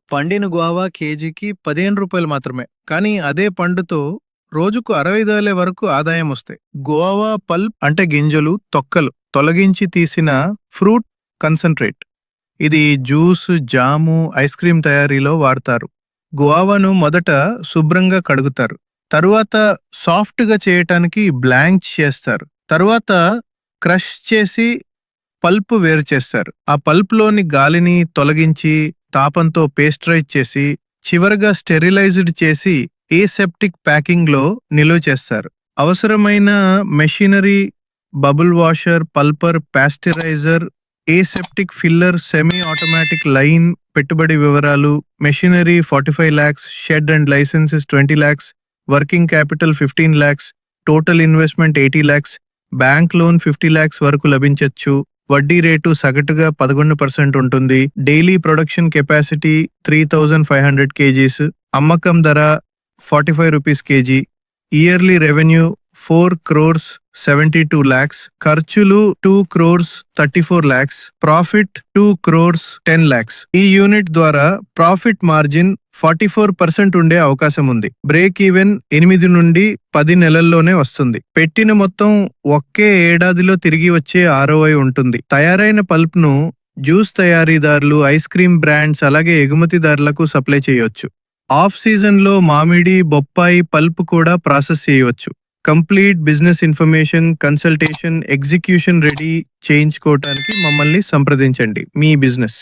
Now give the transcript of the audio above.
పండిన గువావా కేజీకి రూ. 15 మాత్రమే. కానీ అదే పండుతో రోజుకు 60,000 వరకు ఆదాయం వస్తాయి. గువావా పల్ప్ అంటే గింజలు, తొక్కలు తొలగించి తీసిన ఫ్రూట్ కన్సంట్రేట్. ఇది జ్యూస్, జాము, ఐస్ క్రీం తయారీలో వాడతారు. గువావాను మొదట శుభ్రంగా కడుగుతారు. తరువాత సాఫ్ట్‌గా చేయటానికి బ్లాంచ్ చేస్తారు. తరువాత క్రష్ చేసి పల్ప్ వేరు చేస్తారు. ఆ పల్ప్‌లోని గాలిని తొలగించి తాపంతో పేస్టరైజ్ చేసి చివరగా స్టెరిలైజ్డ్ చేసి ఏసెప్టిక్ ప్యాకింగ్‌లో నిల్వ చేస్తారు. అవసరమైన machinery bubble washer, pulper, pasteuriser, aseptic filler, semi automatic line. పెట్టుబడి వివరాలు: machinery 45 lakhs, shed and licences 20 lakhs, working capital 15 lakhs, total investment 80 lakhs, bank loan 50 lakhs వరకు లభించొచ్చు. వడ్డీ రేటు సగటుగా 11% ఉంటుంది. Daily production capacity 3,500 kgs. అమ్మకం ధర 45 rupees kg. Yearly revenue 4 crores 72 lakhs. ఖర్చులు 2 crores 34 lakhs. Profit 2 crores 10 lakhs. ఈ unit ద్వారా ప్రాఫిట్ మార్జిన్ 44% ఉండే అవకాశం ఉంది. బ్రేక్ ఈవెన్ 8 నుండి 10 నెలల్లోనే వస్తుంది. పెట్టిన మొత్తం ఒకే ఏడాదిలో తిరిగి వచ్చే ROI ఉంటుంది. తయారైన పల్ప్ ను జ్యూస్ తయారీదారులు, ఐస్ క్రీం బ్రాండ్స్, అలాగే ఎగుమతిదారులకు సప్లై చేయొచ్చు. ఆఫ్ సీజన్ లో మామిడి, బొప్పాయి పల్ప్ కూడా ప్రాసెస్ చేయవచ్చు. Complete business information, consultation, execution ready చేయించుకోవటానికి మమ్మల్ని సంప్రదించండి. మీ బిజినెస్